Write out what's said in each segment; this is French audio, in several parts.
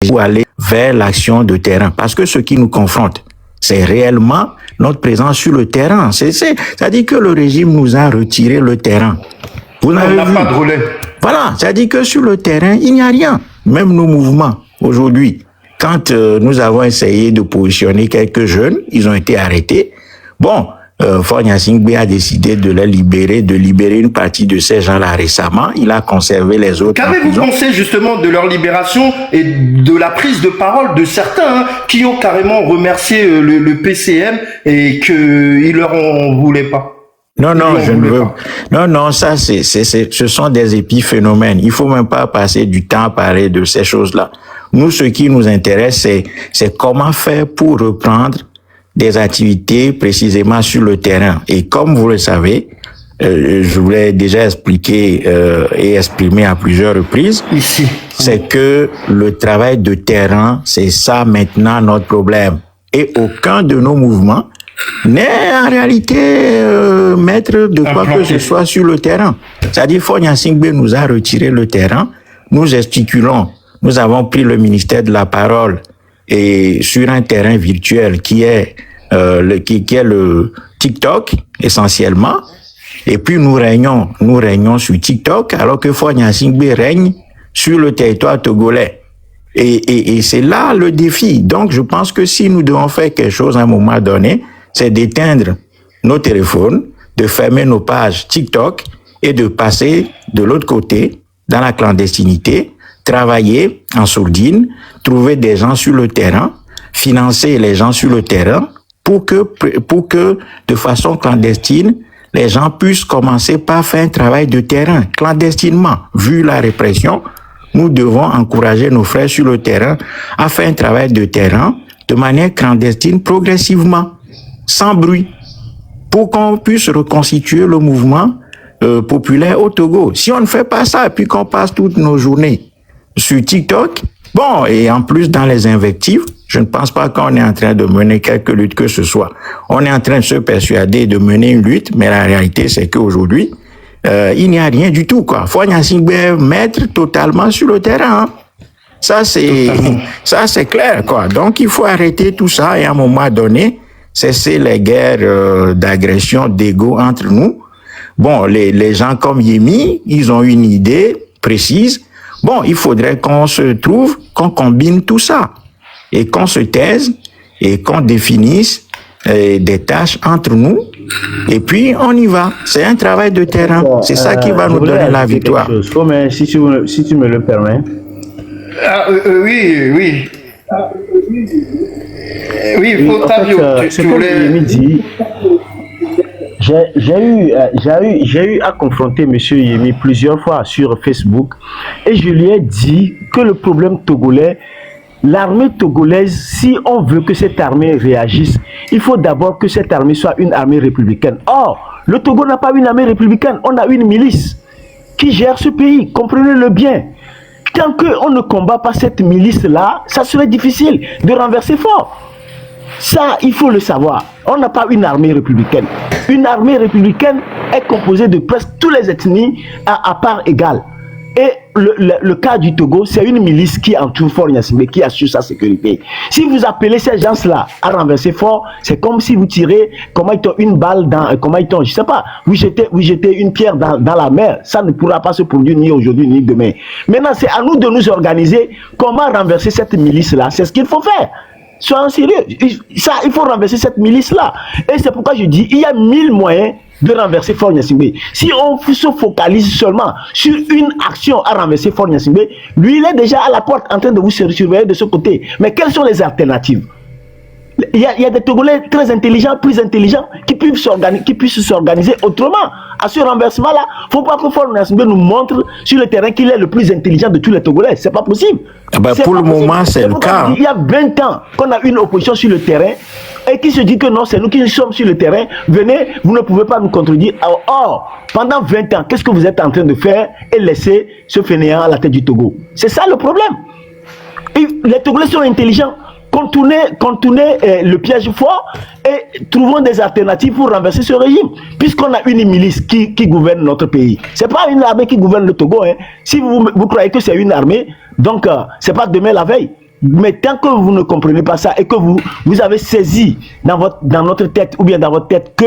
pour aller vers l'action de terrain. Parce que ce qui nous confronte, c'est réellement notre présence sur le terrain. C'est-à-dire que le régime nous a retiré le terrain. Vous n'avez pas de relais. Voilà, c'est-à-dire que sur le terrain, il n'y a rien. Même nos mouvements, aujourd'hui, quand nous avons essayé de positionner quelques jeunes, ils ont été arrêtés. Bon, Faure Gnassingbé a décidé de les libérer, de libérer une partie de ces gens-là récemment. Il a conservé les autres. Qu'avez-vous pensé justement de leur libération et de la prise de parole de certains qui ont carrément remercié le PCM et qu'ils leur en voulaient pas? Non, je ne veux pas. Non, ça, ce sont des épiphénomènes. Il faut même pas passer du temps à parler de ces choses-là. Nous, ce qui nous intéresse, c'est comment faire pour reprendre des activités précisément sur le terrain. Et comme vous le savez, je vous l'ai déjà expliqué et exprimé à plusieurs reprises, ici, c'est que le travail de terrain, c'est ça maintenant notre problème. Et aucun de nos mouvements n'est en réalité maître de quoi que ce soit sur le terrain. C'est-à-dire, Faure Gnassingbé nous a retiré le terrain, nous gesticulons, nous avons pris le ministère de la parole et sur un terrain virtuel qui est le TikTok essentiellement, et puis nous régnons sur TikTok alors que Faure Gnassingbé règne sur le territoire togolais. Et c'est là le défi. Donc je pense que si nous devons faire quelque chose à un moment donné, c'est d'éteindre nos téléphones, de fermer nos pages TikTok et de passer de l'autre côté, dans la clandestinité, travailler en sourdine, trouver des gens sur le terrain, financer les gens sur le terrain pour que de façon clandestine, les gens puissent commencer par faire un travail de terrain clandestinement. Vu la répression, nous devons encourager nos frères sur le terrain à faire un travail de terrain de manière clandestine progressivement, sans bruit, pour qu'on puisse reconstituer le mouvement populaire au Togo. Si on ne fait pas ça et puis qu'on passe toutes nos journées sur TikTok, bon, et en plus dans les invectives, je ne pense pas qu'on est en train de mener quelque lutte que ce soit. On est en train de se persuader de mener une lutte, mais la réalité c'est qu'aujourd'hui, il n'y a rien du tout, quoi. Faure Gnassingbé maître totalement sur le terrain. Hein. Ça c'est clair, quoi. Donc il faut arrêter tout ça et à un moment donné, cesser les guerres d'agression, d'ego entre nous. Bon, les gens comme Yemi, ils ont une idée précise. Bon, il faudrait qu'on se trouve, qu'on combine tout ça et qu'on se taise et qu'on définisse des tâches entre nous. Et puis, on y va. C'est un travail de terrain. C'est ça qui va nous donner la victoire. Si tu me le permets. Oui. Oui, il faut tu voulais... J'ai eu à confronter M. Yemi plusieurs fois sur Facebook et je lui ai dit que le problème togolais, l'armée togolaise, si on veut que cette armée réagisse, il faut d'abord que cette armée soit une armée républicaine. Or, le Togo n'a pas une armée républicaine, on a une milice qui gère ce pays, comprenez-le bien. Tant qu'on ne combat pas cette milice-là, ça serait difficile de renverser fort. Ça, il faut le savoir. On n'a pas une armée républicaine. Une armée républicaine est composée de presque toutes les ethnies à part égale. Et le cas du Togo, c'est une milice qui entoure Faure Gnassingbé, qui assure sa sécurité. Si vous appelez ces gens-là à renverser fort, c'est comme si vous tirez, une balle dans, je sais pas, vous jetez une pierre dans la mer. Ça ne pourra pas se produire ni aujourd'hui ni demain. Maintenant, c'est à nous de nous organiser. Comment renverser cette milice-là? C'est ce qu'il faut faire. Soyons sérieux. Ça, il faut renverser cette milice-là. Et c'est pourquoi je dis, il y a 1000 moyens de renverser Faure Gnassingbé. Si on se focalise seulement sur une action à renverser Faure Gnassingbé, lui, il est déjà à la porte en train de vous surveiller de ce côté. Mais quelles sont les alternatives? Il y a des Togolais très intelligents, plus intelligents, qui puissent s'organiser autrement. À ce renversement-là, il ne faut pas que Faure Gnassingbé nous montre sur le terrain qu'il est le plus intelligent de tous les Togolais. Ce n'est pas possible. Pour le moment, c'est le cas. Il y a 20 ans qu'on a une opposition sur le terrain et qui se dit que non, c'est nous qui sommes sur le terrain. Venez, vous ne pouvez pas nous contredire. Or, pendant 20 ans, qu'est-ce que vous êtes en train de faire et laisser ce fainéant à la tête du Togo? C'est ça le problème. Et les Togolais sont intelligents. Contourner le piège fort et trouvons des alternatives pour renverser ce régime. Puisqu'on a une milice qui gouverne notre pays. Ce n'est pas une armée qui gouverne le Togo. Hein. Si vous croyez que c'est une armée, donc ce n'est pas demain la veille. Mais tant que vous ne comprenez pas ça et que vous avez saisi dans notre tête ou bien dans votre tête que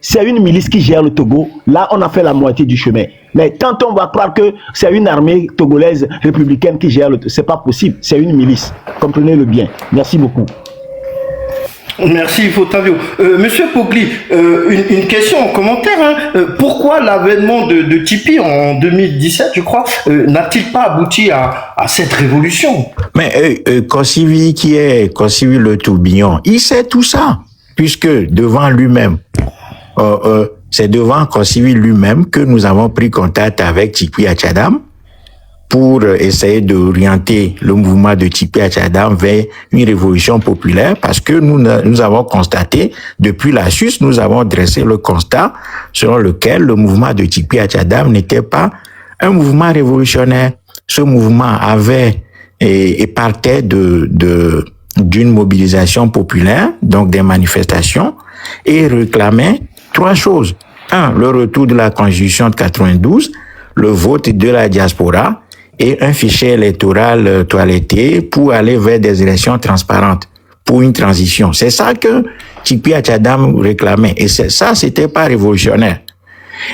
c'est une milice qui gère le Togo, là on a fait la moitié du chemin. Mais quand on va croire que c'est une armée togolaise républicaine qui gère le Togo, c'est pas possible, c'est une milice. Comprenez-le bien. Merci beaucoup. Merci Fotavio. Monsieur Pogli, une question en commentaire. Pourquoi l'avènement de Tipeee en 2017, je crois, n'a-t-il pas abouti à cette révolution? Mais Kossivi Kossivi le tourbillon, il sait tout ça, puisque devant lui-même, c'est devant Kossivi lui-même que nous avons pris contact avec Tipeee Achadam pour essayer d'orienter le mouvement de Tipeee Achadam vers une révolution populaire, parce que nous avons constaté, depuis la SUS, nous avons dressé le constat selon lequel le mouvement de Tipeee Achadam n'était pas un mouvement révolutionnaire. Ce mouvement avait et partait d'une mobilisation populaire, donc des manifestations, et réclamait 3 choses. 1, le retour de la Constitution de 92, le vote de la diaspora, et un fichier électoral toiletté pour aller vers des élections transparentes, pour une transition. C'est ça que Tipeee Achadam réclamait. Et ça, c'était pas révolutionnaire.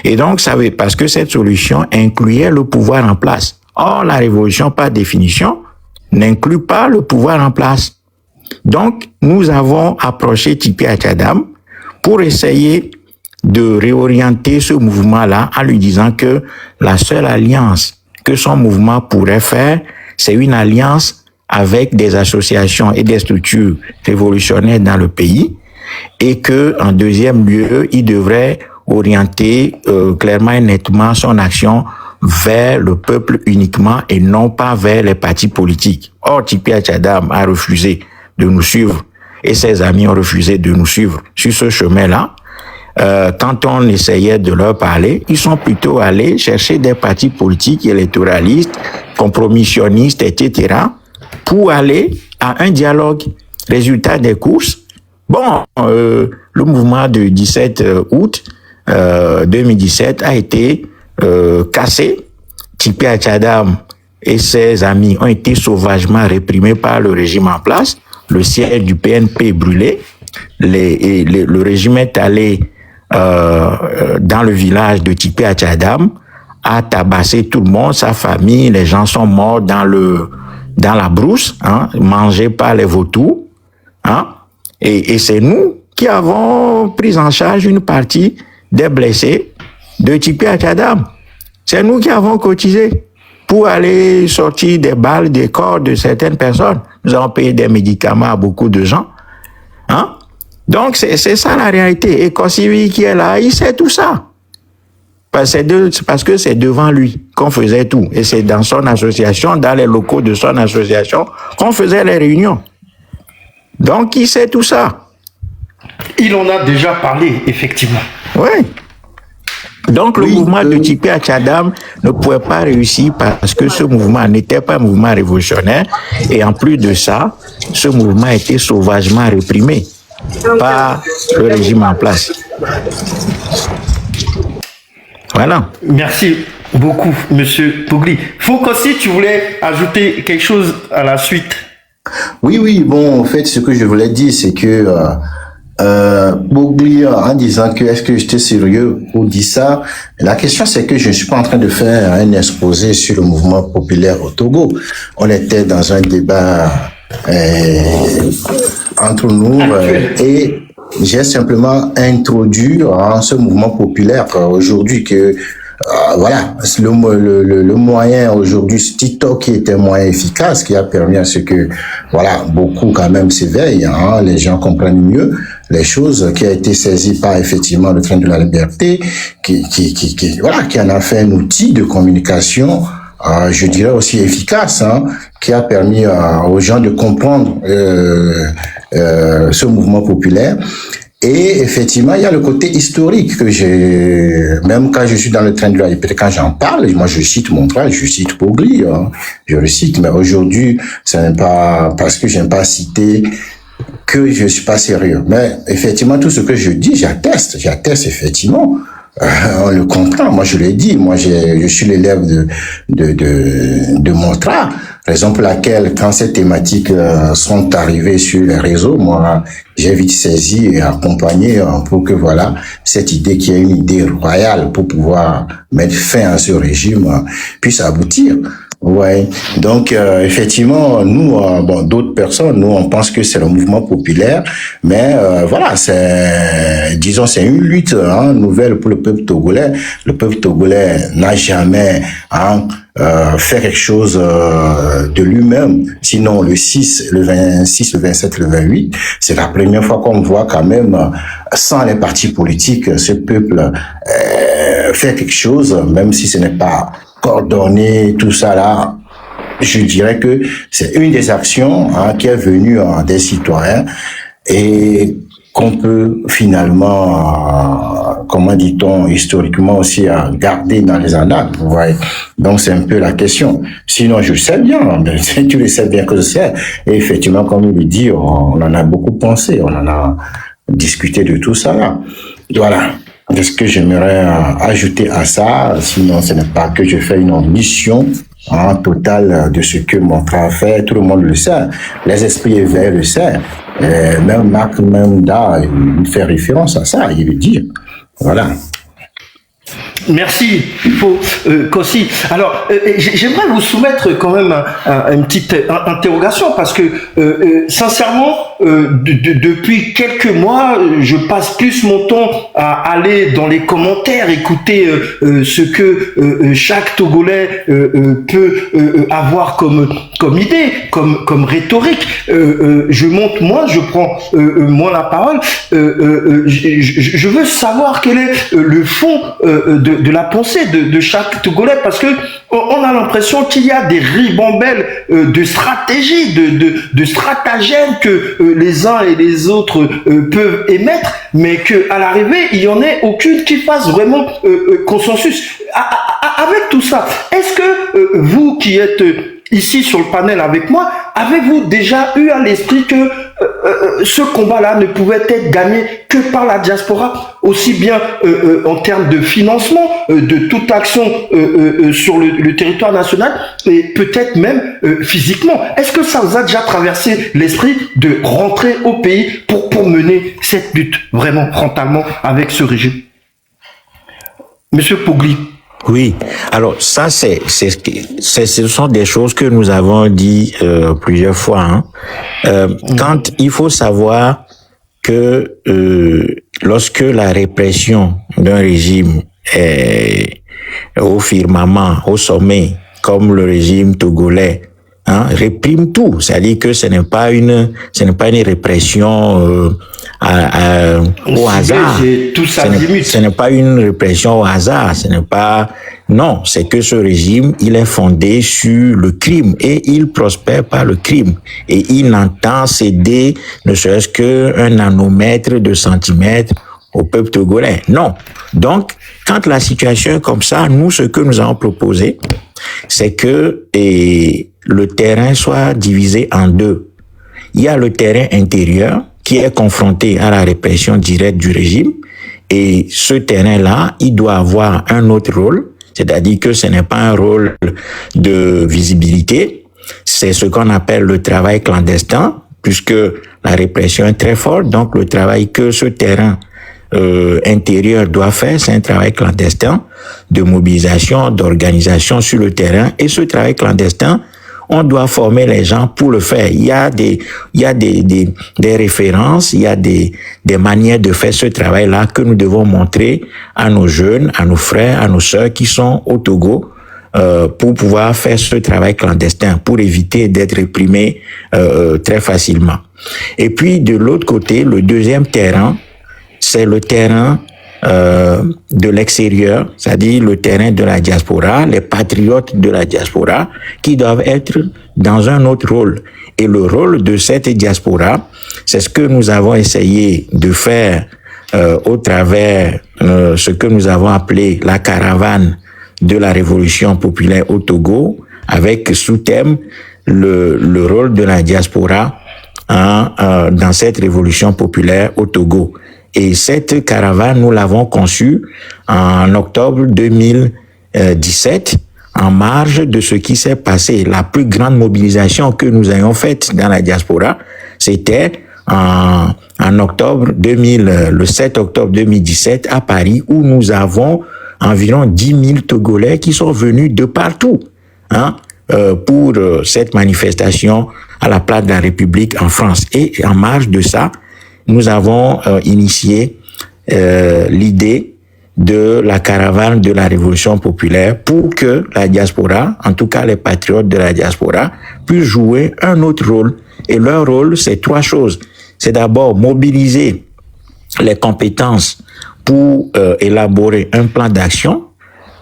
Et donc, parce que cette solution incluait le pouvoir en place. Or, la révolution, par définition, n'inclut pas le pouvoir en place. Donc, nous avons approché Tipeee Achadam pour essayer de réorienter ce mouvement-là en lui disant que la seule alliance que son mouvement pourrait faire, c'est une alliance avec des associations et des structures révolutionnaires dans le pays, et que, en deuxième lieu, il devrait orienter clairement et nettement son action vers le peuple uniquement et non pas vers les partis politiques. Or, Tipeee Achadam a refusé de nous suivre et ses amis ont refusé de nous suivre sur ce chemin-là. Quand on essayait de leur parler, ils sont plutôt allés chercher des partis politiques électoralistes, compromissionnistes, etc., pour aller à un dialogue. Résultat des courses, le mouvement du 17 août 2017 a été cassé. Tipeee Achadam et ses amis ont été sauvagement réprimés par le régime en place. Le siège du PNP est brûlé. Le régime est allé dans le village de Tipeee Achadam, a tabassé tout le monde, sa famille, les gens sont morts dans la brousse, mangés par les vautours, et c'est nous qui avons pris en charge une partie des blessés de Tipeee Achadam. C'est nous qui avons cotisé pour aller sortir des balles des corps de certaines personnes. Nous avons payé des médicaments à beaucoup de gens, Donc, c'est ça la réalité. Et Kossivi qui est là, il sait tout ça. Parce que c'est devant lui qu'on faisait tout. Et c'est dans son association, dans les locaux de son association, qu'on faisait les réunions. Donc, il sait tout ça. Il en a déjà parlé, effectivement. Oui. Donc, le mouvement de Tipeee Achadam ne pouvait pas réussir parce que ce mouvement n'était pas un mouvement révolutionnaire. Et en plus de ça, ce mouvement a été sauvagement réprimé par le régime en place. Voilà. Merci beaucoup, Monsieur Pogli. Fokossi, tu voulais ajouter quelque chose à la suite? Oui, bon, en fait, ce que je voulais dire, c'est que Pogli, en disant que est-ce que j'étais sérieux ou dit ça, la question c'est que je ne suis pas en train de faire un exposé sur le mouvement populaire au Togo. On était dans un débat entre nous et j'ai simplement introduit ce mouvement populaire aujourd'hui que voilà, le moyen aujourd'hui, TikTok qui était un moyen efficace, qui a permis à ce que voilà, beaucoup quand même s'éveillent, les gens comprennent mieux les choses, qui a été saisi par effectivement le train de la liberté, qui en a fait un outil de communication, je dirais aussi efficace, qui a permis aux gens de comprendre ce mouvement populaire. Et effectivement, il y a le côté historique que même quand je suis dans le train de la liberté, quand j'en parle, moi je cite mon travail, je cite Pogli, je le cite, mais aujourd'hui, ce n'est pas parce que j'aime pas citer que je suis pas sérieux. Mais effectivement, tout ce que je dis, j'atteste effectivement. On le comprend. Moi, je l'ai dit. Moi, je suis l'élève de Montra. Raison pour laquelle, quand ces thématiques sont arrivées sur les réseaux, moi, j'ai vite saisi et accompagné pour que, voilà, cette idée qui est une idée royale pour pouvoir mettre fin à ce régime puisse aboutir. Ouais. Donc, effectivement, nous, bon, d'autres personnes, nous, on pense que c'est le mouvement populaire, mais voilà, disons, c'est une lutte nouvelle pour le peuple togolais. Le peuple togolais n'a jamais fait quelque chose de lui-même. Sinon, le 6, le 26, le 27, le 28, c'est la première fois qu'on voit quand même, sans les partis politiques, ce peuple fait quelque chose, même si ce n'est pas coordonner tout ça là, je dirais que c'est une des actions qui est venue des citoyens et qu'on peut finalement, comment dit-on, historiquement aussi garder dans les annales. Vous voyez. Donc c'est un peu la question. Sinon, je le sais bien, tu le sais bien que je sais. Et effectivement, comme il le dit, on en a beaucoup pensé, on en a discuté de tout ça là. Voilà. Est-ce que j'aimerais ajouter à ça? Sinon, ce n'est pas que je fais une omission totale de ce que mon frère fait. Tout le monde le sait. Les esprits éveillés le savent. Même Marc Menda, il fait référence à ça. Il le dit. Voilà. Merci, Kossi. Alors, j'aimerais vous soumettre quand même une petite interrogation parce que, sincèrement, depuis quelques mois, je passe plus mon temps à aller dans les commentaires, écouter ce que chaque Togolais peut avoir comme idée, comme rhétorique. Je prends moins la parole. Je veux savoir quel est le fond de la pensée de chaque Togolais, parce que on a l'impression qu'il y a des ribambelles de stratégies, de stratagèmes que les uns et les autres peuvent émettre, mais que à l'arrivée il y en ait aucune qui fasse vraiment consensus. Avec tout ça, est-ce que vous qui êtes ici sur le panel avec moi, avez-vous déjà eu à l'esprit que ce combat-là ne pouvait être gagné que par la diaspora, aussi bien en termes de financement, de toute action sur le territoire national, et peut-être même physiquement? Est-ce que ça vous a déjà traversé l'esprit de rentrer au pays pour mener cette lutte vraiment frontalement avec ce régime? Monsieur Pogli. Oui, alors ça ce sont des choses que nous avons dit plusieurs fois. Quand il faut savoir que lorsque la répression d'un régime est au firmament, au sommet, comme le régime togolais, réprime tout, c'est-à-dire que ce n'est pas une répression au hasard. Ce n'est pas une répression au hasard. Non, c'est que ce régime, il est fondé sur le crime et il prospère par le crime. Et il n'entend céder ne serait-ce qu'un nanomètre de centimètre au peuple togolais. Non. Donc, quand la situation est comme ça, nous, ce que nous avons proposé, c'est que le terrain soit divisé en deux. Il y a le terrain intérieur qui est confronté à la répression directe du régime, et ce terrain-là, il doit avoir un autre rôle, c'est-à-dire que ce n'est pas un rôle de visibilité, c'est ce qu'on appelle le travail clandestin, puisque la répression est très forte, donc le travail que ce terrain intérieur doit faire, c'est un travail clandestin de mobilisation, d'organisation sur le terrain, et ce travail clandestin, on doit former les gens pour le faire. Il y a des références, il y a des manières de faire ce travail-là que nous devons montrer à nos jeunes, à nos frères, à nos sœurs qui sont au Togo, pour pouvoir faire ce travail clandestin, pour éviter d'être réprimés très facilement. Et puis, de l'autre côté, le deuxième terrain, c'est le terrain de l'extérieur, c'est-à-dire le terrain de la diaspora, les patriotes de la diaspora qui doivent être dans un autre rôle. Et le rôle de cette diaspora, c'est ce que nous avons essayé de faire au travers ce que nous avons appelé la caravane de la révolution populaire au Togo, avec sous-thème le rôle de la diaspora dans cette révolution populaire au Togo. Et cette caravane, nous l'avons conçue en octobre 2017 en marge de ce qui s'est passé. La plus grande mobilisation que nous ayons faite dans la diaspora, c'était en octobre 2000, le 7 octobre 2017 à Paris, où nous avons environ 10 000 Togolais qui sont venus de partout, pour cette manifestation à la place de la République en France. Et en marge de ça, nous avons initié l'idée de la caravane de la Révolution populaire pour que la diaspora, en tout cas les patriotes de la diaspora, puissent jouer un autre rôle. Et leur rôle, c'est 3 choses. C'est d'abord mobiliser les compétences pour élaborer un plan d'action.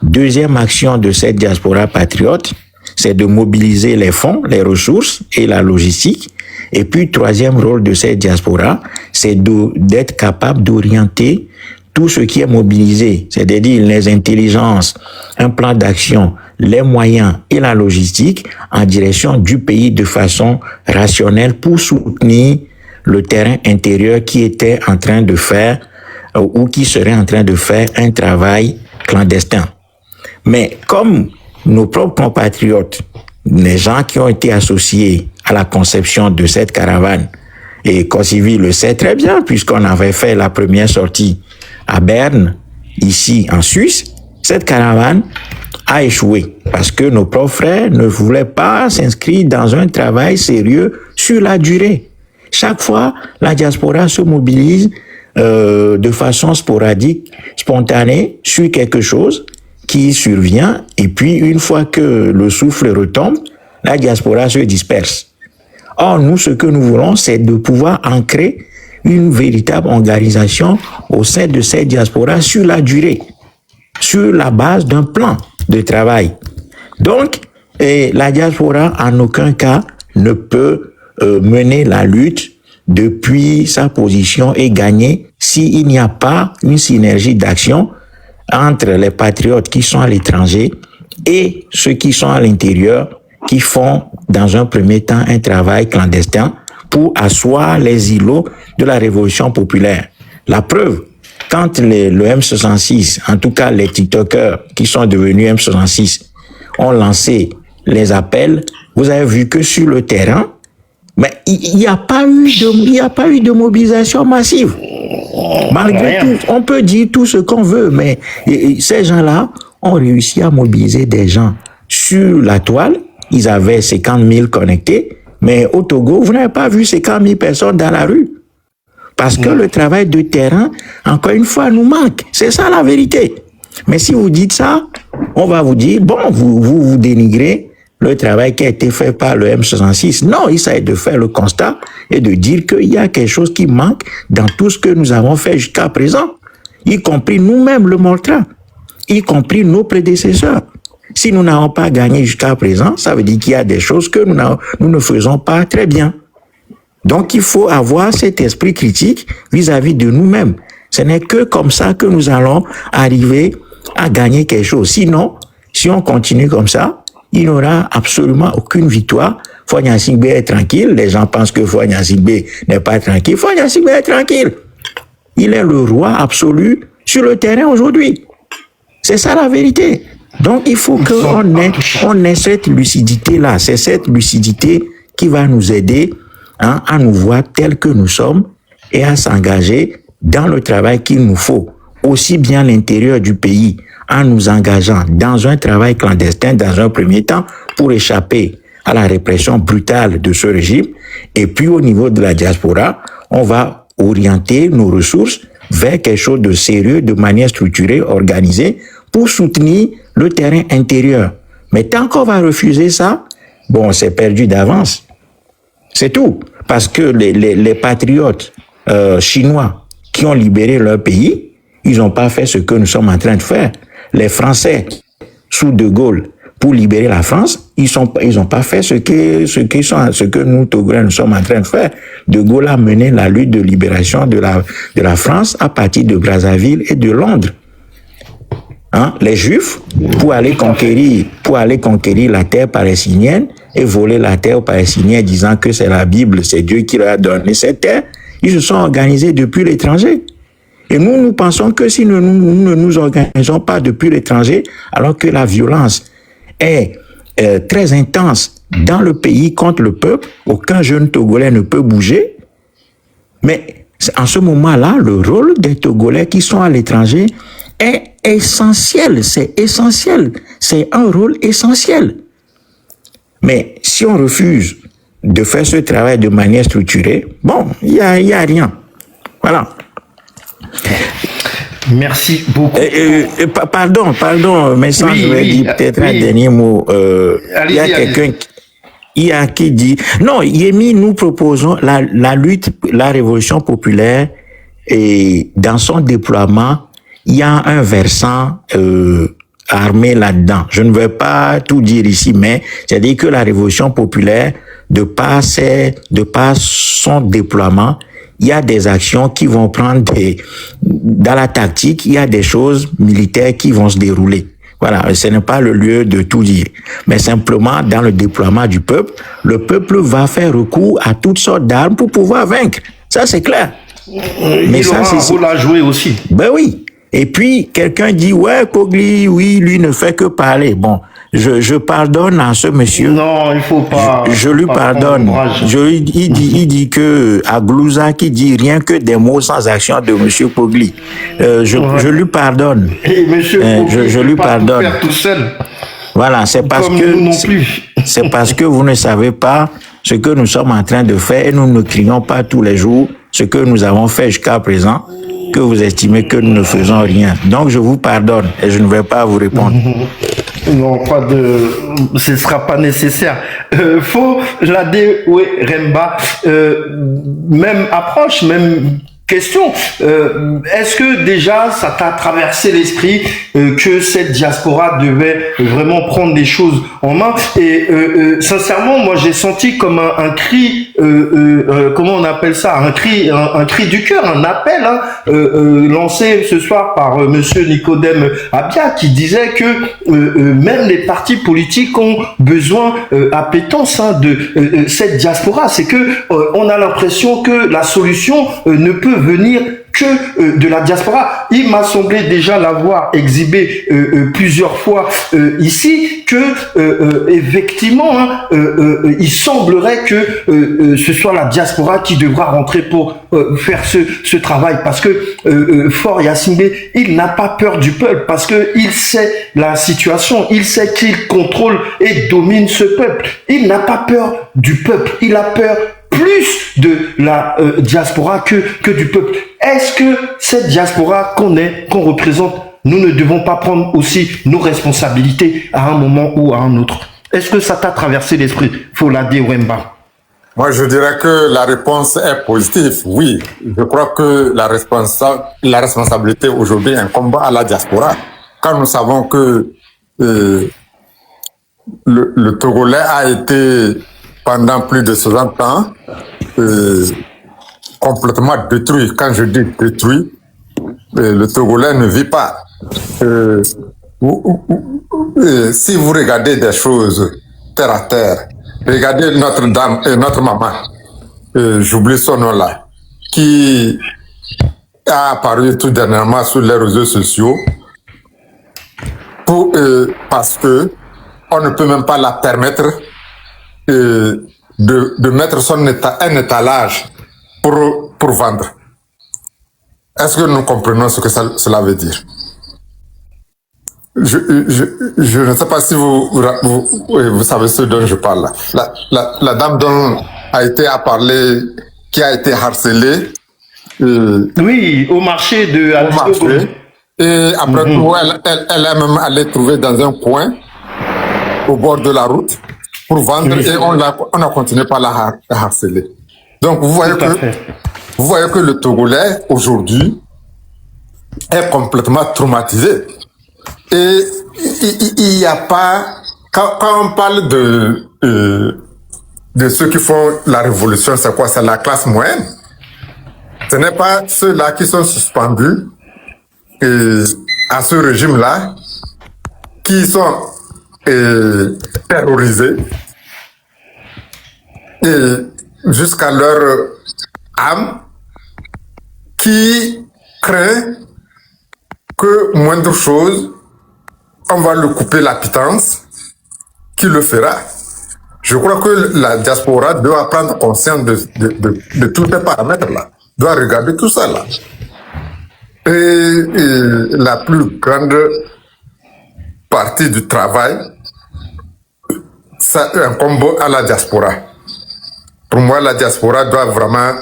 Deuxième action de cette diaspora patriote, c'est de mobiliser les fonds, les ressources et la logistique. Et puis, troisième rôle de cette diaspora, c'est d'être capable d'orienter tout ce qui est mobilisé, c'est-à-dire les intelligences, un plan d'action, les moyens et la logistique en direction du pays de façon rationnelle pour soutenir le terrain intérieur qui était en train de faire ou qui serait en train de faire un travail clandestin. Mais comme nos propres compatriotes, les gens qui ont été associés à la conception de cette caravane, et Kosivi le sait très bien puisqu'on avait fait la première sortie à Berne, ici en Suisse, cette caravane a échoué parce que nos propres frères ne voulaient pas s'inscrire dans un travail sérieux sur la durée. Chaque fois, la diaspora se mobilise de façon sporadique, spontanée, sur quelque chose qui survient, et puis une fois que le souffle retombe, la diaspora se disperse. Or, nous, ce que nous voulons, c'est de pouvoir ancrer une véritable organisation au sein de cette diaspora sur la durée, sur la base d'un plan de travail. Donc, la diaspora, en aucun cas, ne peut mener la lutte depuis sa position et gagner s'il n'y a pas une synergie d'action entre les patriotes qui sont à l'étranger et ceux qui sont à l'intérieur, qui font dans un premier temps un travail clandestin pour asseoir les îlots de la révolution populaire. La preuve, quand le M66, en tout cas les TikTokers qui sont devenus M66, ont lancé les appels, vous avez vu que sur le terrain, mais il n'y a pas eu de mobilisation massive. Malgré tout, on peut dire tout ce qu'on veut, mais ces gens-là ont réussi à mobiliser des gens sur la toile. Ils avaient 50 000 connectés, mais au Togo, vous n'avez pas vu 50 000 personnes dans la rue. Parce que le travail de terrain, encore une fois, nous manque. C'est ça la vérité. Mais si vous dites ça, on va vous dire, bon, vous dénigrez le travail qui a été fait par le M66. Non, il s'agit de faire le constat et de dire qu'il y a quelque chose qui manque dans tout ce que nous avons fait jusqu'à présent, y compris nous-mêmes, le Moltra, y compris nos prédécesseurs. Si nous n'avons pas gagné jusqu'à présent, ça veut dire qu'il y a des choses que nous ne faisons pas très bien. Donc, il faut avoir cet esprit critique vis-à-vis de nous-mêmes. Ce n'est que comme ça que nous allons arriver à gagner quelque chose. Sinon, si on continue comme ça, il n'y aura absolument aucune victoire. Fonya Singbe est tranquille. Les gens pensent que Fonya Singbe n'est pas tranquille. Fonya Singbe est tranquille. Il est le roi absolu sur le terrain aujourd'hui. C'est ça la vérité. Donc, il faut qu'on ait cette lucidité-là. C'est cette lucidité qui va nous aider à nous voir tels que nous sommes et à s'engager dans le travail qu'il nous faut, aussi bien à l'intérieur du pays, en nous engageant dans un travail clandestin dans un premier temps pour échapper à la répression brutale de ce régime. Et puis au niveau de la diaspora, on va orienter nos ressources vers quelque chose de sérieux, de manière structurée, organisée, pour soutenir le terrain intérieur. Mais tant qu'on va refuser ça, bon, c'est perdu d'avance. C'est tout. Parce que les patriotes chinois qui ont libéré leur pays, ils n'ont pas fait ce que nous sommes en train de faire. Les Français, sous De Gaulle, pour libérer la France, ils ont pas fait ce que nous, Togolais, nous sommes en train de faire. De Gaulle a mené la lutte de libération de la France à partir de Brazzaville et de Londres. Les Juifs, pour aller conquérir la terre palestinienne et voler la terre aux Palestiniens disant que c'est la Bible, c'est Dieu qui leur a donné cette terre, ils se sont organisés depuis l'étranger. Et nous pensons que si nous ne nous organisons pas depuis l'étranger, alors que la violence est très intense dans le pays contre le peuple, aucun jeune Togolais ne peut bouger, mais en ce moment-là, le rôle des Togolais qui sont à l'étranger est essentiel, c'est un rôle essentiel. Mais si on refuse de faire ce travail de manière structurée, bon, il y a rien. Voilà. Merci beaucoup. Pardon, mais sans je vais dire peut-être un dernier mot. Il y a quelqu'un qui dit... Non, Yemi, nous proposons la lutte, la révolution populaire, et dans son déploiement, il y a un versant armé là-dedans. Je ne vais pas tout dire ici, mais c'est-à-dire que la révolution populaire, de par son déploiement, il y a des actions qui vont prendre dans la tactique, il y a des choses militaires qui vont se dérouler. Voilà, ce n'est pas le lieu de tout dire. Mais simplement, dans le déploiement du peuple, le peuple va faire recours à toutes sortes d'armes pour pouvoir vaincre. Ça, c'est clair. Mais il aura un rôle à jouer aussi. Ben oui. Et puis, quelqu'un dit, ouais, Pogli, oui, lui ne fait que parler. Je pardonne à ce monsieur. Non, il faut pas. Je lui pardonne. Il dit que à Glouza qui dit rien que des mots sans action de monsieur Pogli. Je lui pardonne. Et monsieur Pogli, je lui pardonne. Tout seul. Voilà, c'est parce que vous ne savez pas ce que nous sommes en train de faire et nous ne crions pas tous les jours ce que nous avons fait jusqu'à présent, que vous estimez que nous ne faisons rien. Donc je vous pardonne et je ne vais pas vous répondre. Non, ce ne sera pas nécessaire. Faut Remba, même approche, même question. Est-ce que déjà ça t'a traversé l'esprit que cette diaspora devait vraiment prendre des choses en main? Et sincèrement, moi j'ai senti comme un cri, comment on appelle ça, un cri du cœur, un appel lancé ce soir par Monsieur Nicodème Abia, qui disait que même les partis politiques ont besoin appétence de cette diaspora. C'est que on a l'impression que la solution ne peut venir que de la diaspora. Il m'a semblé déjà l'avoir exhibé plusieurs fois ici que effectivement il semblerait que ce soit la diaspora qui devra rentrer pour faire ce travail, parce que Faure Gnassingbé, il n'a pas peur du peuple, parce que il sait la situation, il sait qu'il contrôle et domine ce peuple. Il n'a pas peur du peuple, il a peur plus de la diaspora que du peuple. Est-ce que cette diaspora qu'on représente, nous ne devons pas prendre aussi nos responsabilités à un moment ou à un autre? Est-ce que ça t'a traversé l'esprit, Folade Wemba? Moi, je dirais que la réponse est positive. Oui, je crois que la responsabilité aujourd'hui incombe à la diaspora. Quand nous savons que le Togolais a été pendant plus de 60 ans, complètement détruit. Quand je dis détruit, le Togolais ne vit pas. Si vous regardez des choses terre à terre, regardez Notre-Dame et notre maman, j'oublie son nom là, qui a apparu tout dernièrement sur les réseaux sociaux, parce que on ne peut même pas la permettre de mettre un étalage pour vendre. Est-ce que nous comprenons ce que cela veut dire? Je ne sais pas si vous savez ce dont je parle. La dame dont a été à parler, qui a été harcelée. Oui, au marché de... Au marché. Et après tout, elle est même allée trouver dans un coin, au bord de la route, pour vendre, et on a continué par la harceler. Donc vous voyez que le Togolais aujourd'hui est complètement traumatisé. Et il n'y a pas, quand on parle de ceux qui font la révolution, c'est quoi? C'est la classe moyenne. Ce n'est pas ceux-là qui sont suspendus à ce régime-là, qui sont terrorisés et jusqu'à leur âme, qui craint que moindre chose, on va lui couper la pitance, qui le fera. Je crois que la diaspora doit prendre conscience de tous ces paramètres-là, doit regarder tout ça là. Et la plus grande partie du travail, ça incombe à la diaspora. Pour moi, la diaspora doit vraiment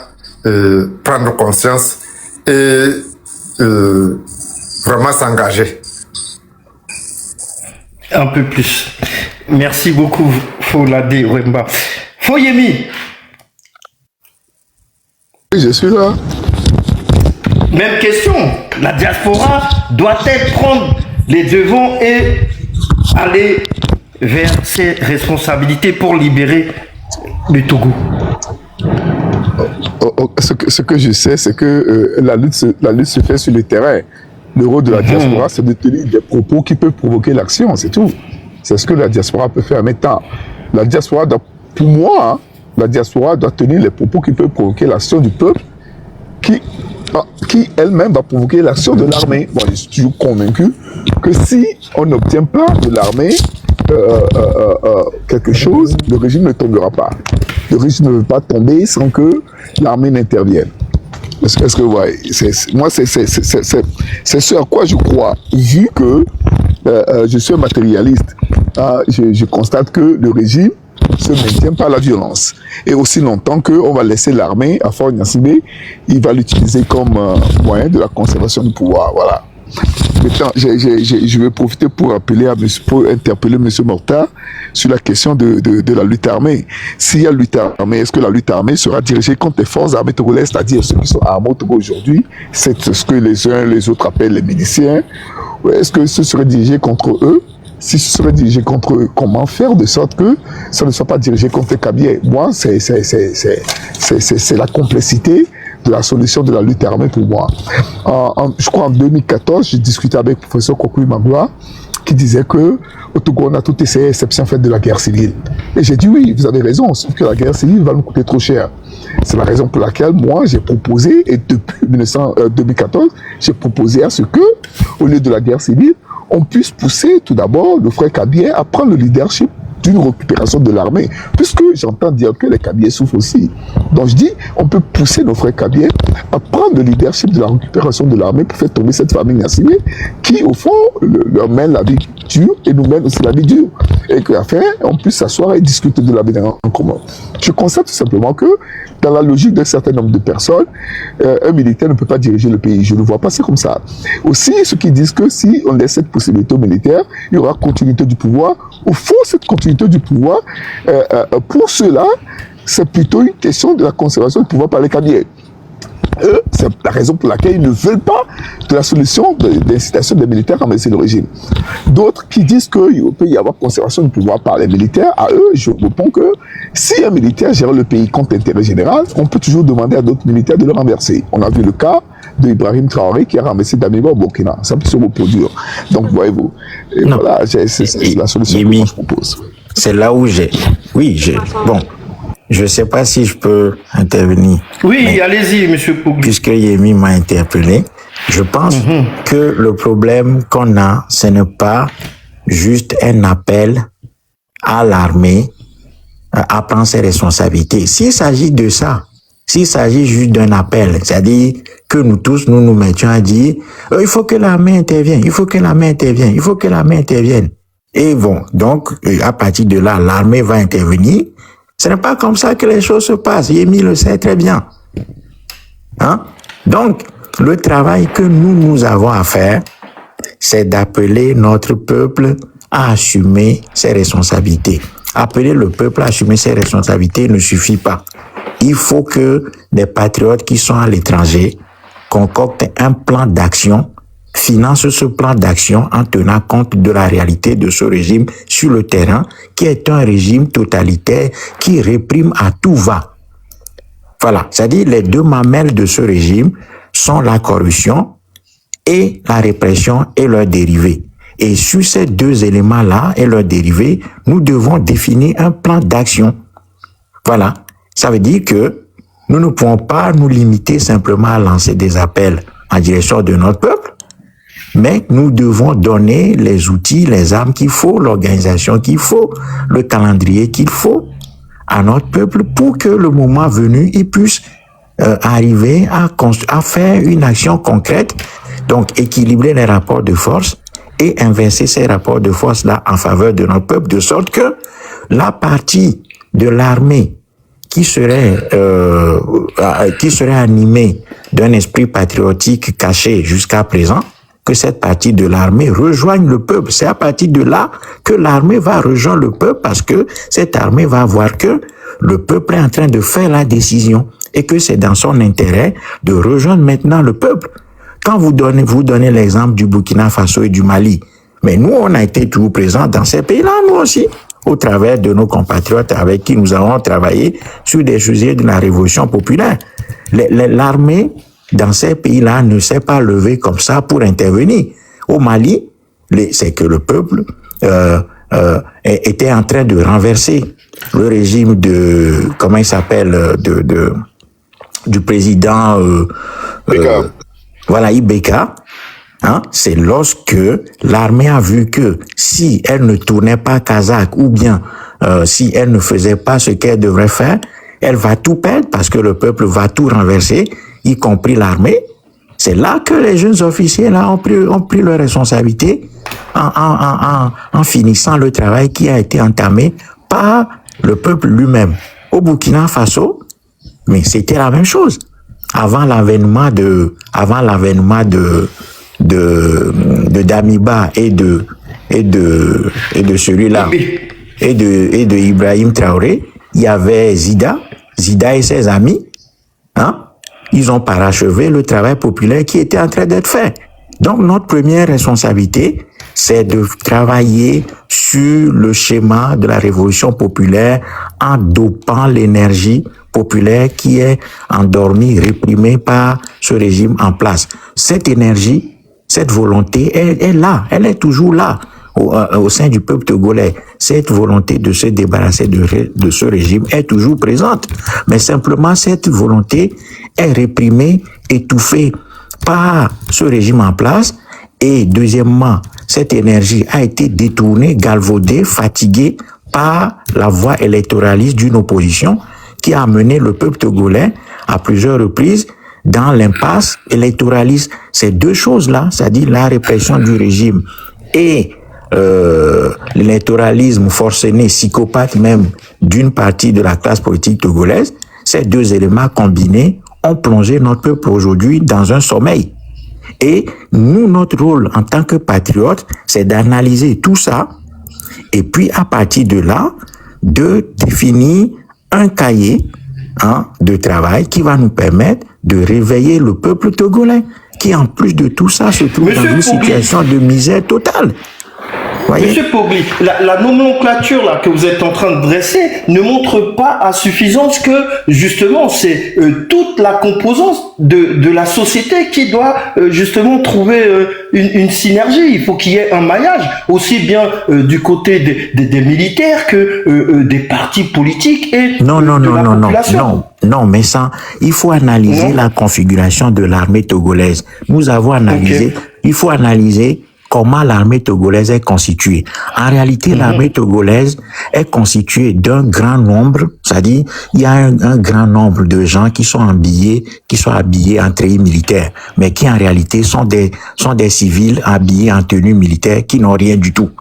prendre conscience et vraiment s'engager. Un peu plus. Merci beaucoup, Foladé Wemba. Foyemi. Oui, je suis là. Même question. La diaspora doit-elle prendre les devants et aller vers ses responsabilités pour libérer le Togo? Ce que je sais, c'est que la lutte se fait sur le terrain. Le rôle de la diaspora, c'est de tenir des propos qui peuvent provoquer l'action, c'est tout. C'est ce que la diaspora peut faire maintenant. La diaspora, pour moi, la diaspora doit tenir les propos qui peuvent provoquer l'action du peuple, qui elle-même va provoquer l'action de l'armée. Bon, je suis toujours convaincu que si on n'obtient pas de l'armée quelque chose, le régime ne tombera pas. Le régime ne peut pas tomber sans que l'armée n'intervienne. Est-ce que vous voyez, moi, c'est ce à quoi je crois. Vu que je suis un matérialiste, je constate que le régime se maintient par la violence. Et aussi longtemps qu'on va laisser l'armée à Fort Gnassingbé, il va l'utiliser comme moyen de la conservation du pouvoir. Voilà. Maintenant, je vais profiter pour interpeller M. Morta sur la question de la lutte armée. S'il y a lutte armée, est-ce que la lutte armée sera dirigée contre les forces armées togolaises, c'est-à-dire ceux qui sont armés au Togo aujourd'hui, c'est ce que les uns les autres appellent les miliciens, ou est-ce que ce serait dirigé contre eux? Si ce serait dirigé contre eux, comment faire de sorte que ça ne soit pas dirigé contre les Kabyles? Moi, c'est la complexité de la solution de la lutte armée pour moi. Je crois en 2014, j'ai discuté avec le professeur Kokou Magloa qui disait que au Togo, on a tout essayé, exception faite de la guerre civile. Et j'ai dit oui, vous avez raison, sauf que la guerre civile va nous coûter trop cher. C'est la raison pour laquelle moi j'ai proposé, et depuis 2014, j'ai proposé à ce que, au lieu de la guerre civile, on puisse pousser tout d'abord le frère Kabila à prendre le leadership d'une récupération de l'armée, puisque j'entends dire que les Kabyles souffrent aussi. Donc je dis, on peut pousser nos frères Kabyles à prendre le leadership de la récupération de l'armée pour faire tomber cette famille Gnassingbé qui, au fond, leur mène la vie dure et nous mène aussi la vie dure. Et qu'à faire, on puisse s'asseoir et discuter de l'avenir en commun. Je constate tout simplement que, dans la logique d'un certain nombre de personnes, un militaire ne peut pas diriger le pays. Je ne vois pas ça comme ça. Aussi, ceux qui disent que si on laisse cette possibilité aux militaires, il y aura continuité du pouvoir. Au fond, cette continuité du pouvoir, pour ceux-là, c'est plutôt une question de la conservation du pouvoir par les Kabyles. C'est la raison pour laquelle ils ne veulent pas de la solution d'incitation des militaires à renverser le régime. D'autres qui disent qu'il peut y avoir conservation du pouvoir par les militaires, à eux, je réponds que si un militaire gère le pays contre l'intérêt général, on peut toujours demander à d'autres militaires de le renverser. On a vu le cas de Ibrahim Traoré qui a renversé Damiba au Burkina. Ça peut se reproduire. Donc, voyez-vous, voilà, c'est la solution que moi je propose. C'est là où bon. Je ne sais pas si je peux intervenir. Oui, allez-y, monsieur Pougli. Puisque Yemi m'a interpellé, je pense que le problème qu'on a, ce n'est pas juste un appel à l'armée à prendre ses responsabilités. S'il s'agit de ça, s'il s'agit juste d'un appel, c'est-à-dire que nous tous, nous mettions à dire il faut que l'armée intervienne, il faut que l'armée intervienne, il faut que l'armée intervienne. Et bon, donc, à partir de là, l'armée va intervenir. Ce n'est pas comme ça que les choses se passent. Yemi le sait très bien. Hein? Donc, le travail que nous avons à faire, c'est d'appeler notre peuple à assumer ses responsabilités. Appeler le peuple à assumer ses responsabilités ne suffit pas. Il faut que des patriotes qui sont à l'étranger concoctent un plan d'action, financent ce plan d'action en tenant compte de la réalité de ce régime sur le terrain, qui est un régime totalitaire qui réprime à tout va. Voilà, c'est-à-dire les deux mamelles de ce régime sont la corruption et la répression et leurs dérivés. Et sur ces deux éléments-là et leurs dérivés, nous devons définir un plan d'action. Voilà, ça veut dire que nous ne pouvons pas nous limiter simplement à lancer des appels en direction de notre peuple. Mais nous devons donner les outils, les armes qu'il faut, l'organisation qu'il faut, le calendrier qu'il faut à notre peuple pour que le moment venu, il puisse arriver à faire une action concrète, donc équilibrer les rapports de force et inverser ces rapports de force-là en faveur de notre peuple, de sorte que la partie de l'armée qui serait animée d'un esprit patriotique caché jusqu'à présent, que cette partie de l'armée rejoigne le peuple. C'est à partir de là que l'armée va rejoindre le peuple parce que cette armée va voir que le peuple est en train de faire la décision et que c'est dans son intérêt de rejoindre maintenant le peuple. Quand vous donnez l'exemple du Burkina Faso et du Mali, mais nous, on a été toujours présents dans ces pays-là, nous aussi, au travers de nos compatriotes avec qui nous avons travaillé sur des sujets de la révolution populaire. L'armée, dans ces pays-là, ne s'est pas levée comme ça pour intervenir. Au Mali, c'est que le peuple était en train de renverser le régime de, comment il s'appelle, du président Ibeka. Hein, c'est lorsque l'armée a vu que si elle ne tournait pas kazakh ou bien si elle ne faisait pas ce qu'elle devrait faire, elle va tout perdre parce que le peuple va tout renverser, y compris l'armée. C'est là que les jeunes officiers là ont pris leurs responsabilités en finissant le travail qui a été entamé par le peuple lui-même. Au Burkina Faso, mais c'était la même chose. Avant l'avènement de Damiba et de celui-là et de Ibrahim Traoré, il y avait Zida et ses amis, hein? Ils ont parachevé le travail populaire qui était en train d'être fait. Donc notre première responsabilité, c'est de travailler sur le schéma de la révolution populaire en dopant l'énergie populaire qui est endormie, réprimée par ce régime en place. Cette énergie, cette volonté, elle est là, elle est toujours là au sein du peuple togolais. Cette volonté de se débarrasser de ce régime est toujours présente. Mais simplement, cette volonté est réprimée, étouffée par ce régime en place. Et deuxièmement, cette énergie a été détournée, galvaudée, fatiguée par la voie électoraliste d'une opposition qui a amené le peuple togolais à plusieurs reprises dans l'impasse électoraliste. Ces deux choses-là, c'est-à-dire la répression du régime et l'électoralisme forcené, psychopathe même d'une partie de la classe politique togolaise, ces deux éléments combinés ont plongé notre peuple aujourd'hui dans un sommeil. Et nous, notre rôle en tant que patriotes, c'est d'analyser tout ça et puis à partir de là, de définir un cahier de travail qui va nous permettre de réveiller le peuple togolais qui, en plus de tout ça, se trouve dans une situation de misère totale. Voyez? Monsieur Pogli, la nomenclature là que vous êtes en train de dresser ne montre pas à suffisance que justement c'est toute la composante de la société qui doit justement trouver une synergie. Il faut qu'il y ait un maillage aussi bien du côté des militaires que des partis politiques et la population. Non, mais ça, il faut analyser la configuration de l'armée togolaise. Nous avons analysé, il faut analyser comment l'armée togolaise est constituée. En réalité, l'armée togolaise est constituée d'un grand nombre, c'est-à-dire il y a un grand nombre de gens qui sont habillés en treillis militaires, mais qui en réalité sont des civils habillés en tenue militaire qui n'ont rien du tout.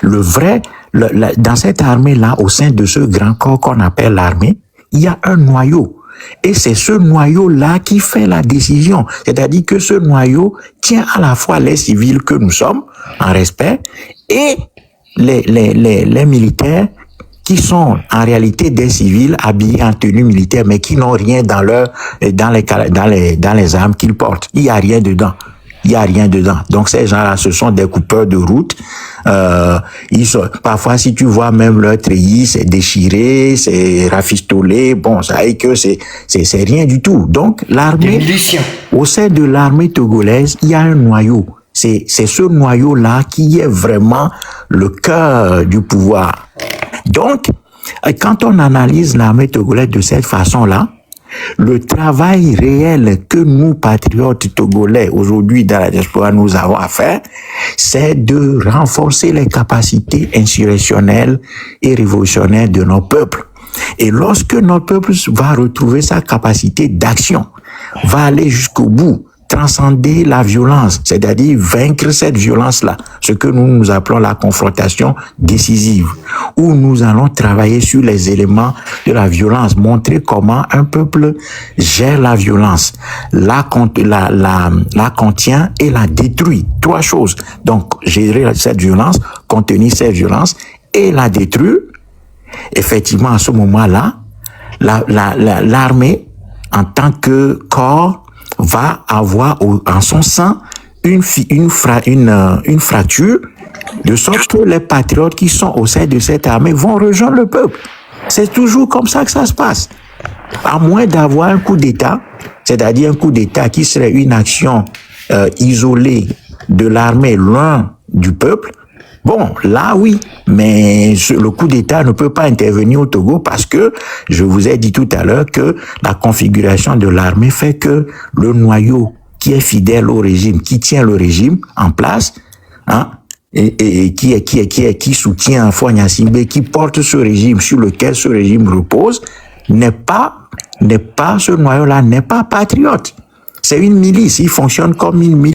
Dans cette armée-là, au sein de ce grand corps qu'on appelle l'armée, il y a un noyau. Et c'est ce noyau-là qui fait la décision. C'est-à-dire que ce noyau tient à la fois les civils que nous sommes, en respect, et les militaires qui sont en réalité des civils habillés en tenue militaire, mais qui n'ont rien dans les armes qu'ils portent. Il n'y a rien dedans. Donc ces gens-là, ce sont des coupeurs de route. Parfois, si tu vois même leur treillis, c'est déchiré, c'est rafistolé. Bon, ça est que c'est rien du tout. Donc l'armée, au sein de l'armée togolaise, il y a un noyau. C'est ce noyau-là qui est vraiment le cœur du pouvoir. Donc, quand on analyse l'armée togolaise de cette façon-là, Le travail réel que nous, patriotes togolais, aujourd'hui dans la diaspora, nous avons à faire, c'est de renforcer les capacités insurrectionnelles et révolutionnaires de nos peuples. Et lorsque notre peuple va retrouver sa capacité d'action, va aller jusqu'au bout, transcender la violence, c'est-à-dire vaincre cette violence-là, ce que nous appelons la confrontation décisive, où nous allons travailler sur les éléments de la violence, montrer comment un peuple gère la violence, la contient et la détruit. 3 choses. Donc, gérer cette violence, contenir cette violence et la détruire. Effectivement, à ce moment-là, l'armée, en tant que corps, va avoir en son sein une fracture, de sorte que les patriotes qui sont au sein de cette armée vont rejoindre le peuple. C'est toujours comme ça que ça se passe. À moins d'avoir un coup d'État, c'est-à-dire un coup d'État qui serait une action isolée de l'armée loin du peuple. Bon, là oui, mais le coup d'État ne peut pas intervenir au Togo parce que je vous ai dit tout à l'heure que la configuration de l'armée fait que le noyau qui est fidèle au régime, qui tient le régime en place, hein, et qui soutient Faure Gnassingbé, qui porte ce régime sur lequel ce régime repose, ce noyau-là n'est pas patriote. C'est une milice, il fonctionne comme une milice.